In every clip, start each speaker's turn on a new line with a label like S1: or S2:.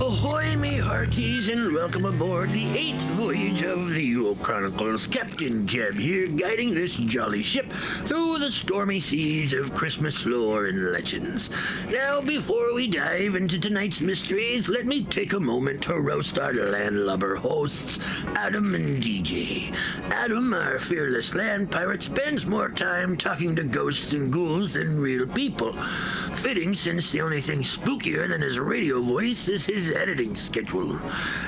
S1: Ahoy, me hearties, and welcome aboard the 8th voyage of the Yule Chronicles. Captain Jeb here, guiding this jolly ship through the stormy seas of Christmas lore and legends. Now, before we dive into tonight's mysteries, let me take a moment to roast our landlubber hosts, Adam and DJ. Adam, our fearless land pirate, spends more time talking to ghosts and ghouls than real people. Fitting, since the only thing spookier than his radio voice is his editing schedule.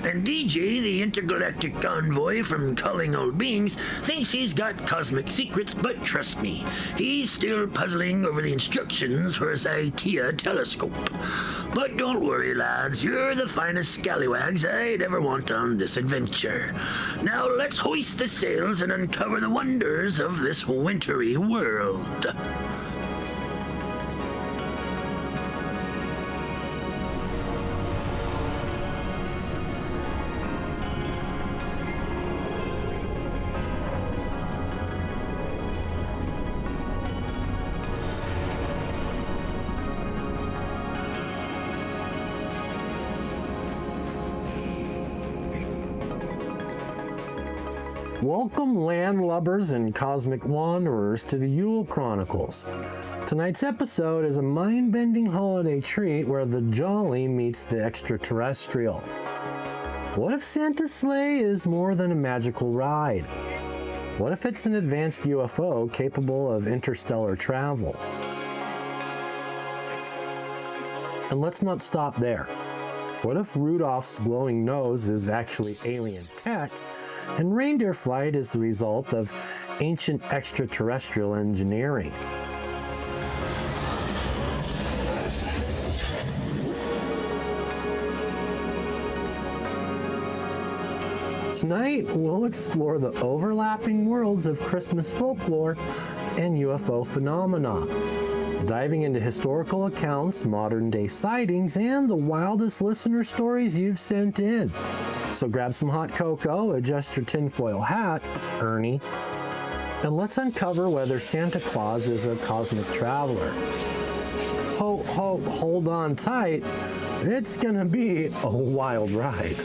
S1: And DJ, the intergalactic convoy from Calling Old Beings, thinks he's got cosmic secrets, but trust me, he's still puzzling over the instructions for his IKEA telescope. But don't worry, lads, you're the finest scallywags I'd ever want on this adventure. Now let's hoist the sails and uncover the wonders of this wintry world.
S2: Welcome, landlubbers and cosmic wanderers, to the Yule Chronicles. Tonight's episode is a mind-bending holiday treat where the jolly meets the extraterrestrial. What if Santa's sleigh is more than a magical ride? What if it's an advanced UFO capable of interstellar travel? And let's not stop there. What if Rudolph's glowing nose is actually alien tech, and reindeer flight is the result of ancient extraterrestrial engineering? Tonight, we'll explore the overlapping worlds of Christmas folklore and UFO phenomena, diving into historical accounts, modern-day sightings, and the wildest listener stories you've sent in. So grab some hot cocoa, adjust your tinfoil hat, Ernie, and let's uncover whether Santa Claus is a cosmic traveler. Hold on tight. It's gonna be a wild ride.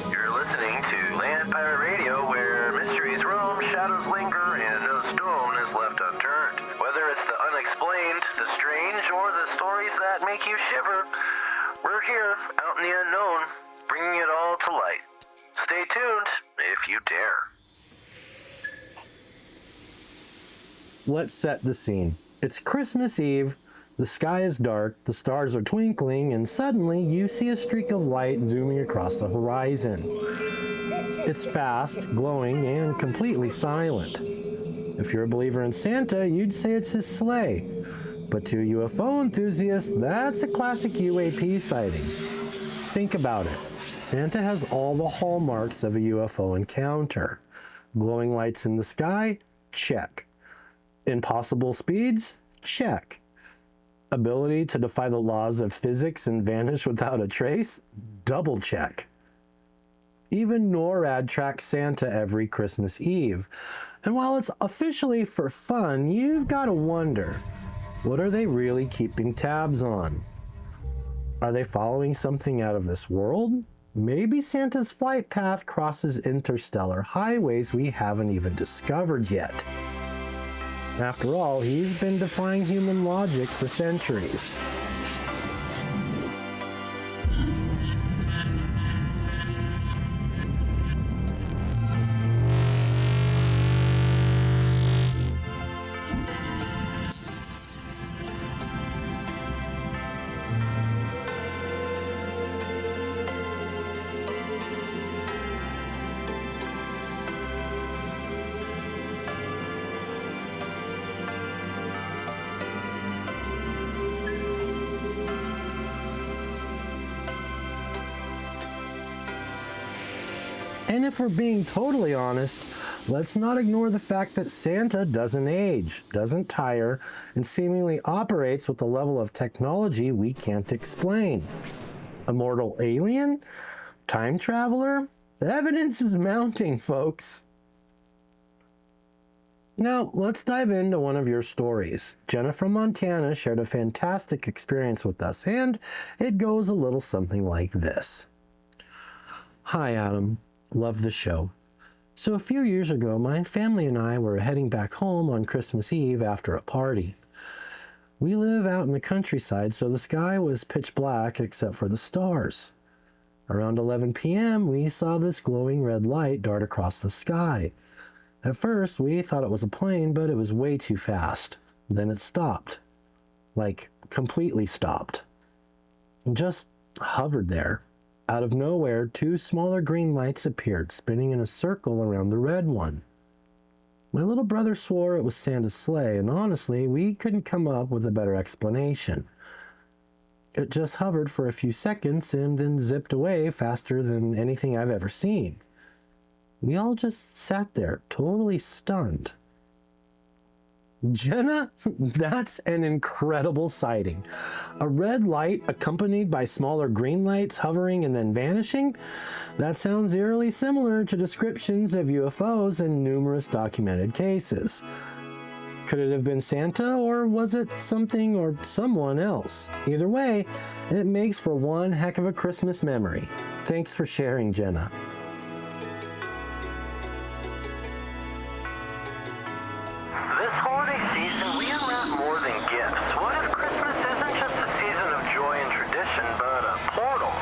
S3: You're listening to Land Pirate Radio, where mysteries roam, shadows linger, and no stone is left unturned. Whether it's the unexplained, the strange, or the stories that make you shiver, we're here, out in the unknown, bringing it all to light. Stay tuned, if you dare.
S2: Let's set the scene. It's Christmas Eve, the sky is dark, the stars are twinkling, and suddenly you see a streak of light zooming across the horizon. It's fast, glowing, and completely silent. If you're a believer in Santa, you'd say it's his sleigh. But to UFO enthusiasts, that's a classic UAP sighting. Think about it. Santa has all the hallmarks of a UFO encounter. Glowing lights in the sky? Check. Impossible speeds? Check. Ability to defy the laws of physics and vanish without a trace? Double check. Even NORAD tracks Santa every Christmas Eve. And while it's officially for fun, you've got to wonder, what are they really keeping tabs on? Are they following something out of this world? Maybe Santa's flight path crosses interstellar highways we haven't even discovered yet. After all, he's been defying human logic for centuries. And if we're being totally honest, let's not ignore the fact that Santa doesn't age, doesn't tire, and seemingly operates with a level of technology we can't explain. Immortal alien? Time traveler? The evidence is mounting, folks. Now, let's dive into one of your stories. Jenna from Montana shared a fantastic experience with us, and it goes a little something like this. Hi, Adam. Love the show. So a few years ago, my family and I were heading back home on Christmas Eve after a party. We live out in the countryside, so the sky was pitch black except for the stars. Around 11 p.m., we saw this glowing red light dart across the sky. At first, we thought it was a plane, but it was way too fast. Then it stopped. Like, completely stopped. Just hovered there. Out of nowhere, two smaller green lights appeared, spinning in a circle around the red one. My little brother swore it was Santa's sleigh, and honestly, we couldn't come up with a better explanation. It just hovered for a few seconds and then zipped away faster than anything I've ever seen. We all just sat there, totally stunned. Jenna, that's an incredible sighting. A red light accompanied by smaller green lights hovering and then vanishing? That sounds eerily similar to descriptions of UFOs in numerous documented cases. Could it have been Santa, or was it something or someone else? Either way, it makes for one heck of a Christmas memory. Thanks for sharing, Jenna.
S3: This holiday season, we unwrap more than gifts. What if Christmas isn't just a season of joy and tradition, but a portal?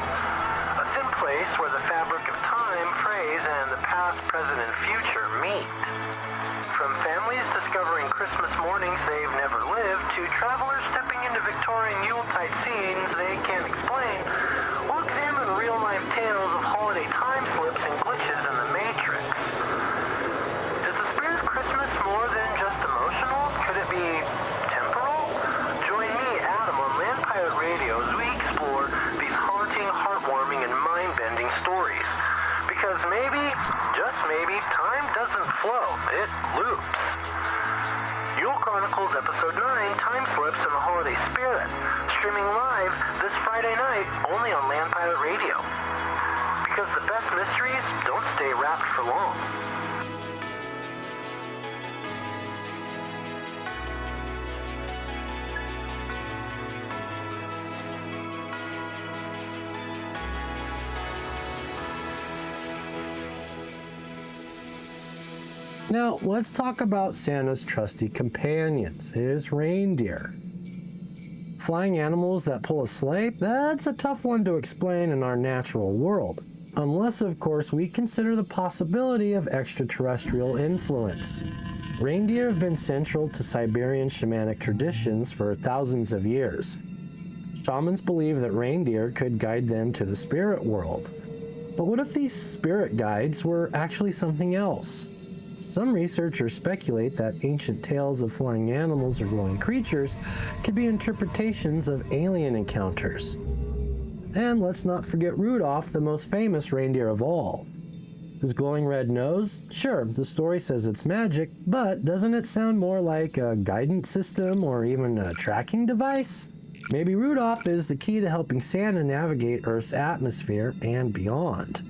S3: A thin place where the fabric of time, phrase, and the past, present, and future meet. From families discovering Christmas mornings they've never lived, to travelers stepping into Victorian Yuletide scenes they can't explain, we'll examine real-life tales of holiday time slips and glitches in the Matrix. Is the spirit of Christmas more than just emotional? Could it be temporal? Join me, Adam, on Land Pirate Radio as we explore these haunting, heartwarming, and mind-bending stories. Because maybe, just maybe, time doesn't flow, it loops. Yule Chronicles Episode 9, Time Slips and the Holiday Spirit, streaming live this Friday night only on Land Pirate Radio. Because the best mysteries don't stay wrapped for long.
S2: Now, let's talk about Santa's trusty companions, his reindeer. Flying animals that pull a sleigh? That's a tough one to explain in our natural world. Unless, of course, we consider the possibility of extraterrestrial influence. Reindeer have been central to Siberian shamanic traditions for thousands of years. Shamans believe that reindeer could guide them to the spirit world. But what if these spirit guides were actually something else? Some researchers speculate that ancient tales of flying animals or glowing creatures could be interpretations of alien encounters. And let's not forget Rudolph, the most famous reindeer of all. His glowing red nose? Sure, the story says it's magic, but doesn't it sound more like a guidance system or even a tracking device? Maybe Rudolph is the key to helping Santa navigate Earth's atmosphere and beyond.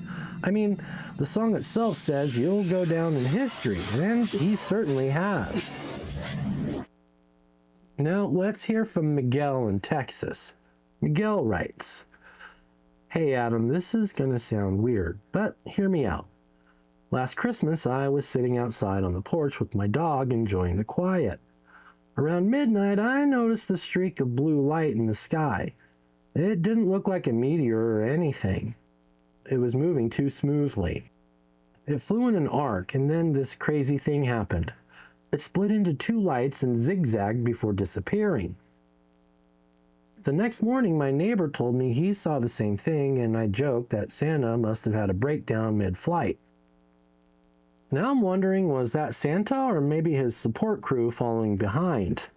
S2: I mean, the song itself says you'll go down in history, and he certainly has. Now, let's hear from Miguel in Texas. Miguel writes, "Hey Adam, this is going to sound weird, but hear me out. Last Christmas, I was sitting outside on the porch with my dog enjoying the quiet. Around midnight, I noticed a streak of blue light in the sky. It didn't look like a meteor or anything. It was moving too smoothly. It flew in an arc, and then this crazy thing happened. It split into two lights and zigzagged before disappearing. The next morning, my neighbor told me he saw the same thing, and I joked that Santa must have had a breakdown mid-flight. Now I'm wondering, was that Santa or maybe his support crew following behind?"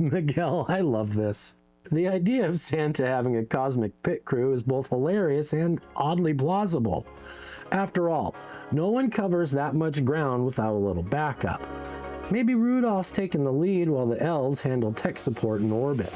S2: Miguel, I love this. The idea of Santa having a cosmic pit crew is both hilarious and oddly plausible. After all, no one covers that much ground without a little backup. Maybe Rudolph's taking the lead while the elves handle tech support in orbit.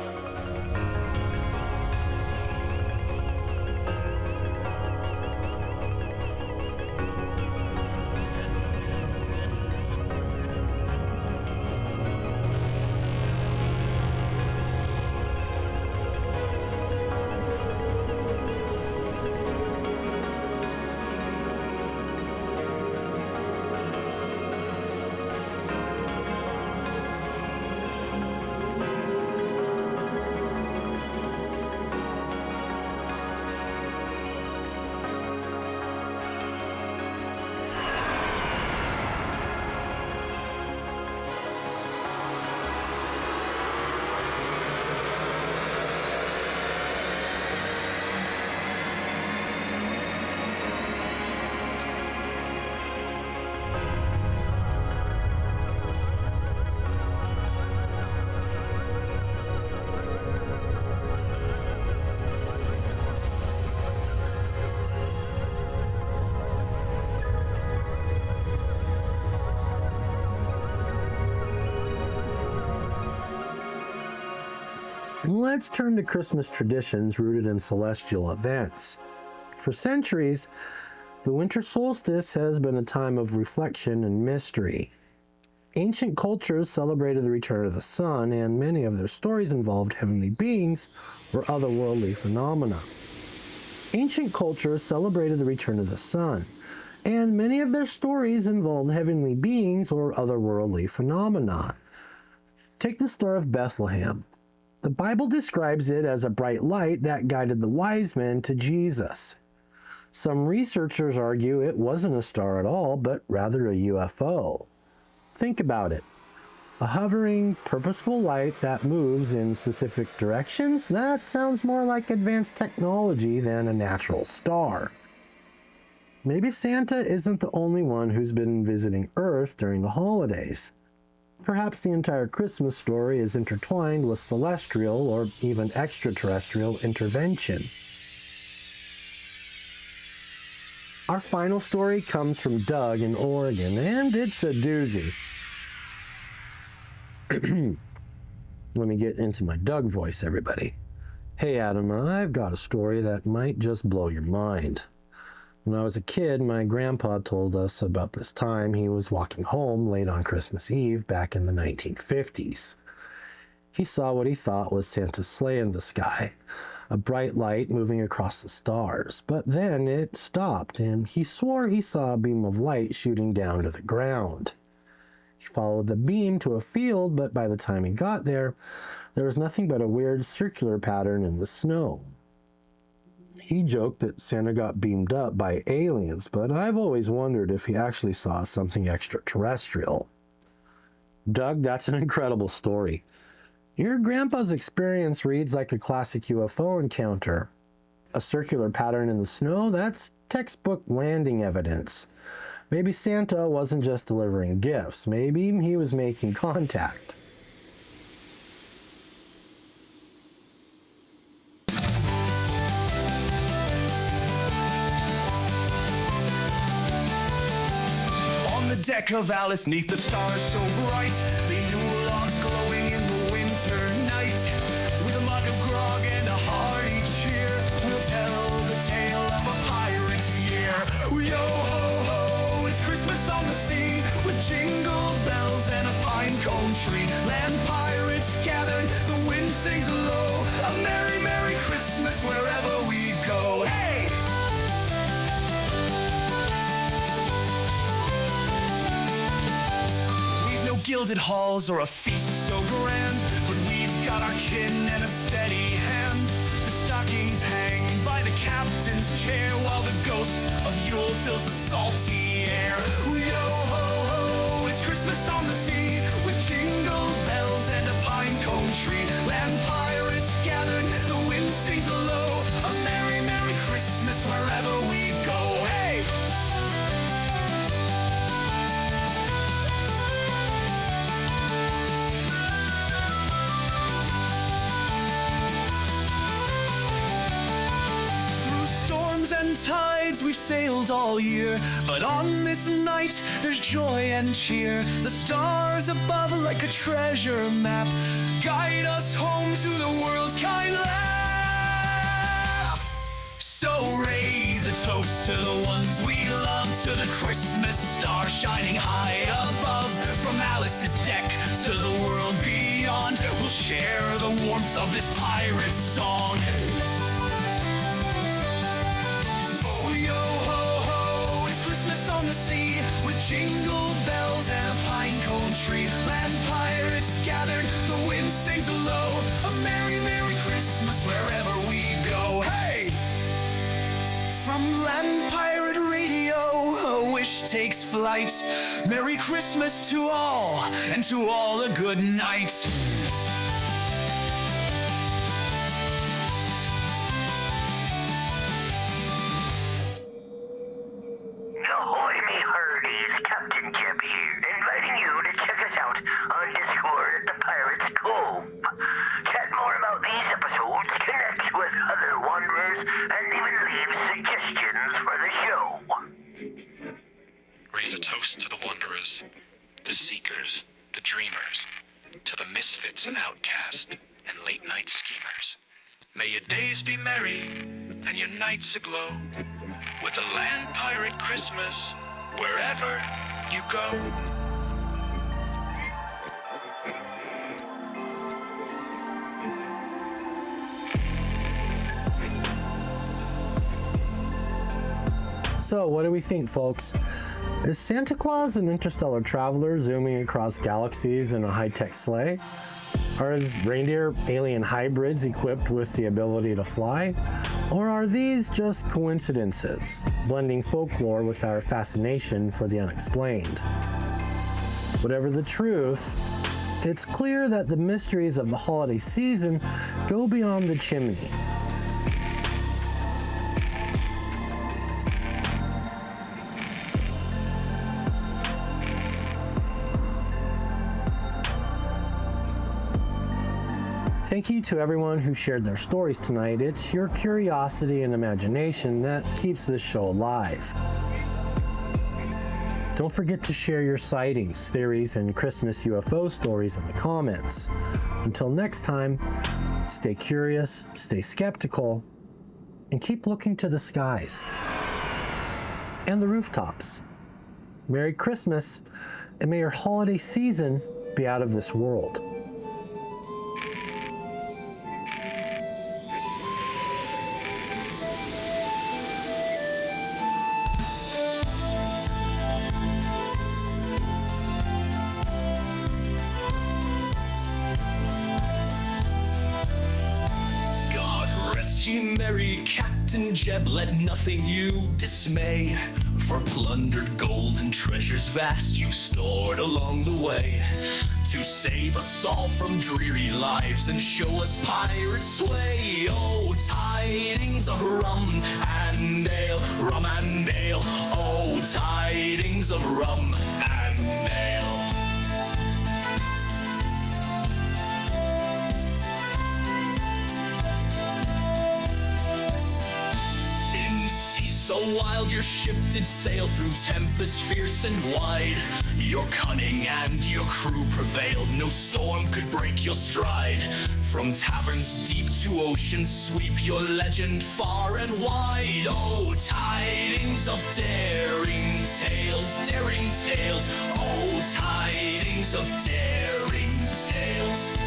S2: Let's turn to Christmas traditions rooted in celestial events. For centuries, the winter solstice has been a time of reflection and mystery. Ancient cultures celebrated the return of the sun, and many of their stories involved heavenly beings or otherworldly phenomena. Ancient cultures celebrated the return of the sun, and many of their stories involved heavenly beings or otherworldly phenomena. Take the Star of Bethlehem. The Bible describes it as a bright light that guided the wise men to Jesus. Some researchers argue it wasn't a star at all, but rather a UFO. Think about it. A hovering, purposeful light that moves in specific directions? That sounds more like advanced technology than a natural star. Maybe Santa isn't the only one who's been visiting Earth during the holidays. Perhaps the entire Christmas story is intertwined with celestial or even extraterrestrial intervention. Our final story comes from Doug in Oregon, and it's a doozy. Let me get into my Doug voice, everybody. Hey Adam, I've got a story that might just blow your mind. When I was a kid, my grandpa told us about this time he was walking home late on Christmas Eve back in the 1950s. He saw what he thought was Santa's sleigh in the sky, a bright light moving across the stars, but then it stopped and he swore he saw a beam of light shooting down to the ground. He followed the beam to a field, but by the time he got there, there was nothing but a weird circular pattern in the snow. He joked that Santa got beamed up by aliens, but I've always wondered if he actually saw something extraterrestrial. Doug, that's an incredible story. Your grandpa's experience reads like a classic UFO encounter. A circular pattern in the snow, that's textbook landing evidence. Maybe Santa wasn't just delivering gifts. Maybe he was making contact.
S4: Deck of Alice, neath the stars so bright, the Yule logs glowing in the winter night. With a mug of grog and a hearty cheer, we'll tell the tale of a pirate's year. Yo ho ho, it's Christmas on the sea, with jingle bells and a pine cone tree. Land pirates gathered, the wind sings low, a merry, merry Christmas wherever we go. Hey! Gilded halls or a feast so grand, but we've got our kin and a steady hand. The stockings hang by the captain's chair, while the ghost of Yule fills the salty air. Yo ho ho, it's Christmas on the sea, with jingle bells and a pine cone tree. Land pirates gathered, the wind sings low, a merry, merry Christmas wherever we go. Hey! And tides we've sailed all year, but on this night there's joy and cheer. The stars above like a treasure map guide us home to the world's kind lap. So raise a toast to the ones we love, to the Christmas star shining high above. From Alice's deck to the world beyond, we'll share the warmth of this pirate song. On the sea, with jingle bells and a pine cone tree. Land pirates gathered, the wind sings low, a merry, merry Christmas wherever we go. Hey! From Land Pirate Radio, a wish takes flight. Merry Christmas to all, and to all a good night.
S1: Ahoy, me hearties, Captain Jeb here, inviting you to check us out on Discord at the Pirates Cove. Chat more about these episodes, connect with other wanderers, and even leave suggestions for the show.
S5: Raise a toast to the wanderers, the seekers, the dreamers, to the misfits and outcast, and late-night schemers. May your days be merry and your nights aglow with a land pirate Christmas wherever you go.
S2: So, what do we think, folks? Is Santa Claus an interstellar traveler zooming across galaxies in a high-tech sleigh? Are his reindeer alien hybrids equipped with the ability to fly? Or are these just coincidences, blending folklore with our fascination for the unexplained? Whatever the truth, it's clear that the mysteries of the holiday season go beyond the chimney. Thank you to everyone who shared their stories tonight. It's your curiosity and imagination that keeps this show alive. Don't forget to share your sightings, theories, and Christmas UFO stories in the comments. Until next time, stay curious, stay skeptical, and keep looking to the skies and the rooftops. Merry Christmas, and may your holiday season be out of this world.
S4: Ye merry Captain Jeb, let nothing you dismay. For plundered gold and treasures vast you stored along the way, to save us all from dreary lives and show us pirate sway. Oh, tidings of rum and ale, rum and ale. Oh, tidings of rum and ale. So wild your ship did sail through tempests fierce and wide. Your cunning and your crew prevailed, no storm could break your stride. From taverns deep to ocean sweep, your legend far and wide. Oh, tidings of daring tales, daring tales. Oh, tidings of daring tales.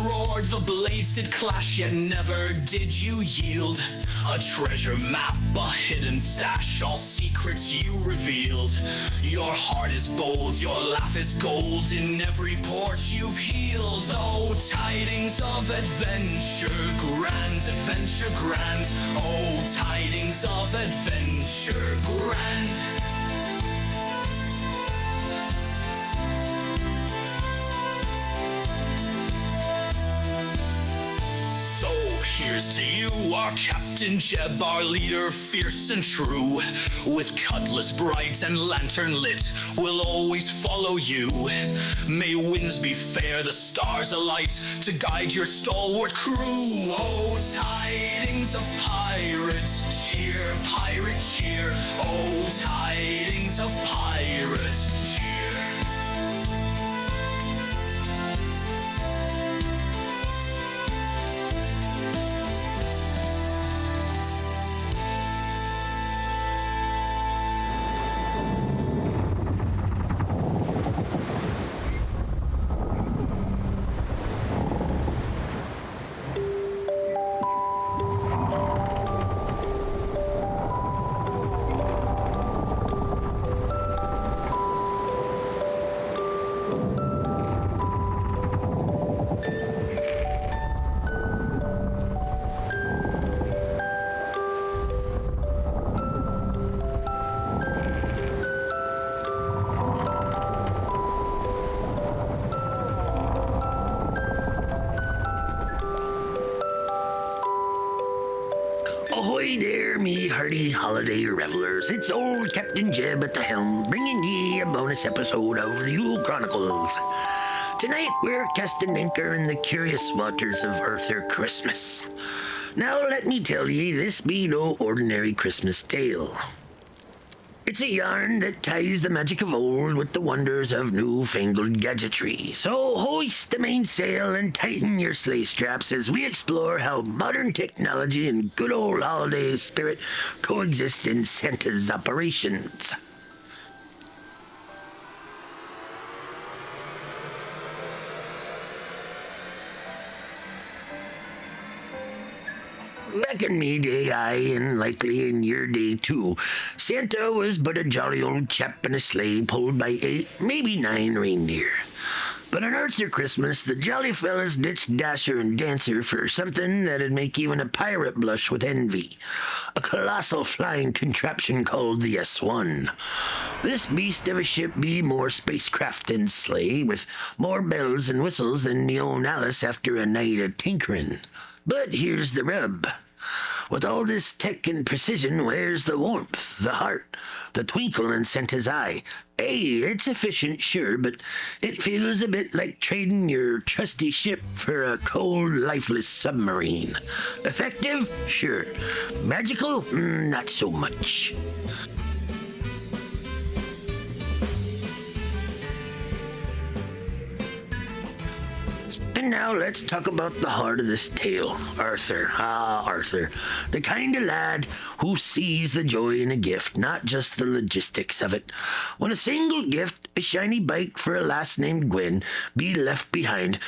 S4: Roared, the blades did clash, yet never did you yield. A treasure map, a hidden stash, all secrets you revealed. Your heart is bold, your laugh is gold, in every port you've healed. Oh, tidings of adventure grand, adventure grand. Oh, tidings of adventure grand. Here's to you, our Captain Jeb, our leader fierce and true. With cutlass bright and lantern lit, we'll always follow you. May winds be fair, the stars alight, to guide your stalwart crew. Oh, tidings of pirates, cheer, pirate cheer. Oh, tidings of pirate cheer.
S1: Ahoy there, me hearty holiday revelers. It's old Captain Jeb at the helm, bringing ye a bonus episode of the Yule Chronicles. Tonight, we're casting anchor in the curious waters of Arthur Christmas. Now let me tell ye, this be no ordinary Christmas tale. It's a yarn that ties the magic of old with the wonders of newfangled gadgetry. So hoist the mainsail and tighten your sleigh straps as we explore how modern technology and good old holiday spirit coexist in Santa's operations. Back in me day, aye, and likely in your day too, Santa was but a jolly old chap in a sleigh pulled by 8, maybe 9 reindeer. But on Arthur Christmas, the jolly fellas ditched Dasher and Dancer for something that'd make even a pirate blush with envy. A colossal flying contraption called the S1. This beast of a ship be more spacecraft than sleigh, with more bells and whistles than me own Alice after a night of tinkering. But here's the rub. With all this tech and precision, where's the warmth, the heart, the twinkle in Santa's eye? Hey, it's efficient, sure, but it feels a bit like trading your trusty ship for a cold, lifeless submarine. Effective? Sure. Magical? Not so much. And now let's talk about the heart of this tale. Arthur. Arthur. The kind of lad who sees the joy in a gift, not just the logistics of it. When a single gift, a shiny bike for a lass named Gwen, be left behind,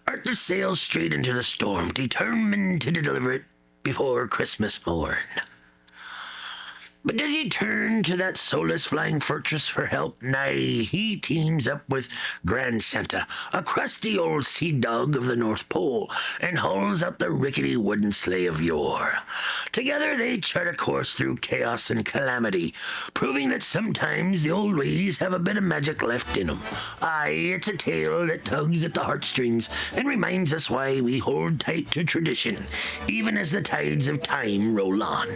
S1: Arthur sails straight into the storm, determined to deliver it before Christmas morn. But does he turn to that soulless flying fortress for help? Nay, he teams up with Grand Santa, a crusty old sea dog of the North Pole, and hauls out the rickety wooden sleigh of yore. Together they chart a course through chaos and calamity, proving that sometimes the old ways have a bit of magic left in them. Aye, it's a tale that tugs at the heartstrings and reminds us why we hold tight to tradition, even as the tides of time roll on.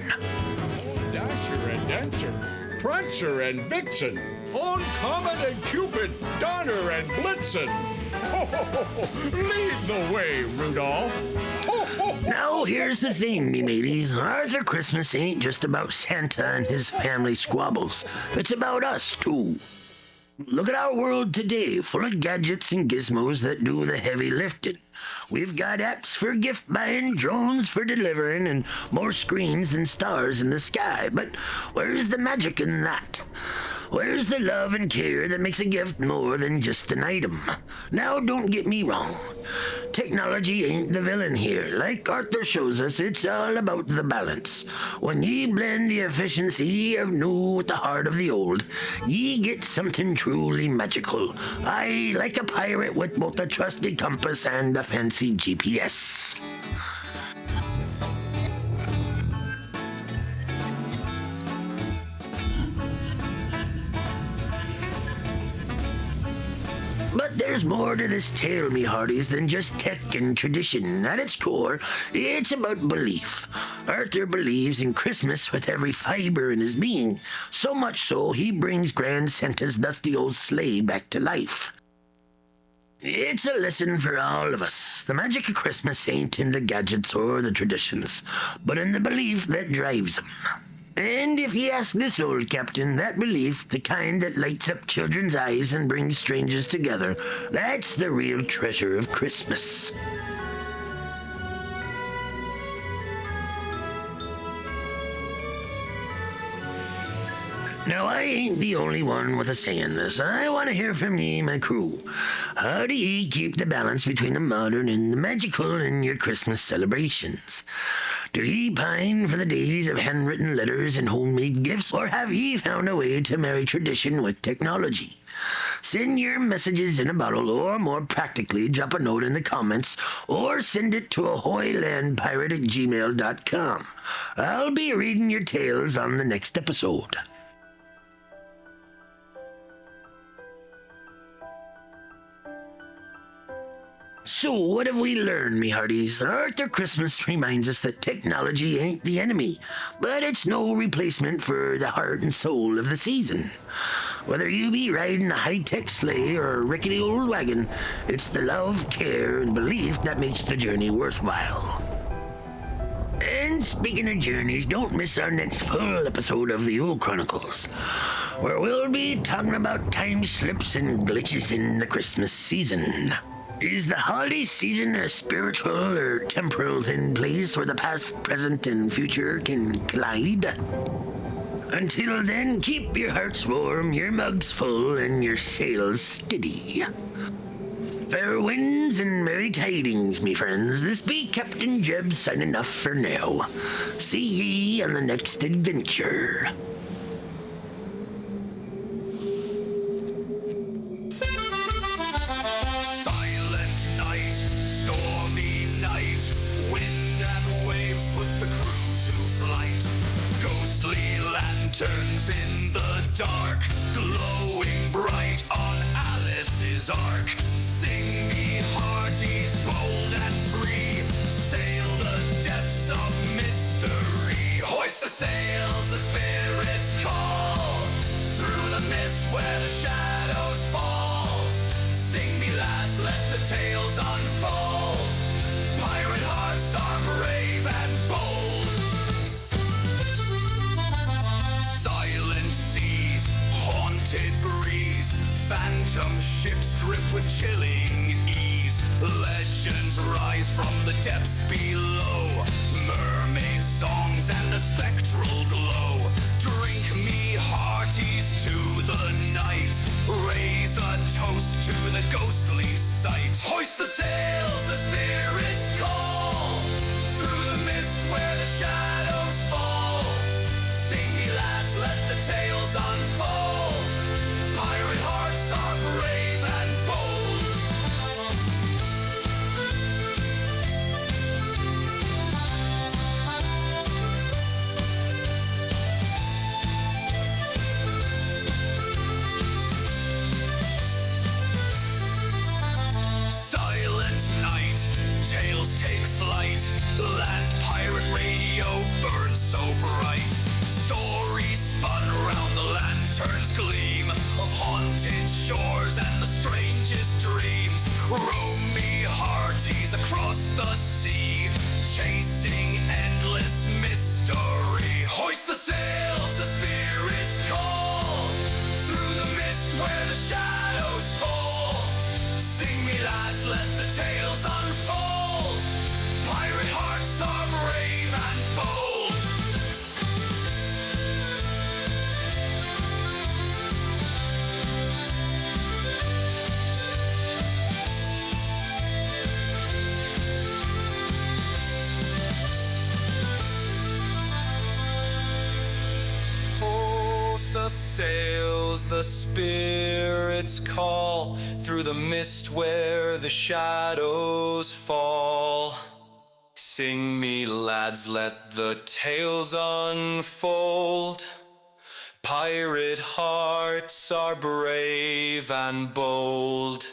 S6: Dasher and Dancer, Prancer and Vixen, on Comet and Cupid, Donner and Blitzen. Ho, ho, ho, ho. Lead the way, Rudolph. Ho, ho, ho.
S1: Now, here's the thing, me mateys. Arthur Christmas ain't just about Santa and his family squabbles. It's about us, too. Look at our world today, full of gadgets and gizmos that do the heavy lifting. We've got apps for gift buying, drones for delivering, and more screens than stars in the sky. But where's the magic in that? Where's the love and care that makes a gift more than just an item? Now, don't get me wrong. Technology ain't the villain here. Like Arthur shows us, it's all about the balance. When ye blend the efficiency of new with the heart of the old, ye get something truly magical. Aye, like a pirate with both a trusty compass and a fancy GPS. But there's more to this tale, me hearties, than just tech and tradition. At its core, it's about belief. Arthur believes in Christmas with every fiber in his being, so much so he brings Grand Santa's dusty old sleigh back to life. It's a lesson for all of us. The magic of Christmas ain't in the gadgets or the traditions, but in the belief that drives them. And if ye ask this old captain, that belief, the kind that lights up children's eyes and brings strangers together, that's the real treasure of Christmas. Now, I ain't the only one with a say in this. I want to hear from ye, my crew. How do ye keep the balance between the modern and the magical in your Christmas celebrations? Do ye pine for the days of handwritten letters and homemade gifts, or have ye found a way to marry tradition with technology? Send your messages in a bottle, or more practically, drop a note in the comments, or send it to ahoylandpirate@gmail.com. I'll be reading your tales on the next episode. So, what have we learned, me hearties? Arthur Christmas reminds us that technology ain't the enemy, but it's no replacement for the heart and soul of the season. Whether you be riding a high-tech sleigh or a rickety old wagon, it's the love, care, and belief that makes the journey worthwhile. And speaking of journeys, don't miss our next full episode of the Yule Chronicles, where we'll be talking about time slips and glitches in the Christmas season. Is the holiday season a spiritual or temporal thin place where the past, present, and future can collide? Until then, keep your hearts warm, your mugs full, and your sails steady. Fair winds and merry tidings, me friends. This be Captain Jeb signing off for now. See ye on the next adventure.
S4: Silent night, stormy night, wind and waves put the crew to flight. Ghostly lanterns in the dark, glowing bright on Alice's ark. Sing me hearties, bold and free, sail the depths of mystery. Hoist the sails, the spirits call, through the mist where the shadows fall. Sing me lads, let the tales unfold. Pirate hearts are brave and bold. Silent seas, haunted breeze, phantom ships drift with chilling ease. Legends rise from the depths below, mermaid songs and a spectral glow. Drink me hearties to the night, raise a toast to the ghostly sight. Hoist the sails, the spirits call, through the mist where the shadows fall. Sing me lads, let the tales unfold. Pirate hearts are brave and bold. Silent night, tales take flight. Land pirate radio burns so bright. Stories spun round the lantern's gleam of haunted shores and the strangest dreams. Roam me hearties across the sea, chasing endless mystery. Hoist the sails, the spirits call, through the mist where the shadows fall. Sing me lads, let the tales unfold. Pirate hearts are brave and bold. Hoist the sails, the spirits call, through the mist where the shadows fall. Sing me lads, let the tales unfold. Pirate hearts are brave and bold.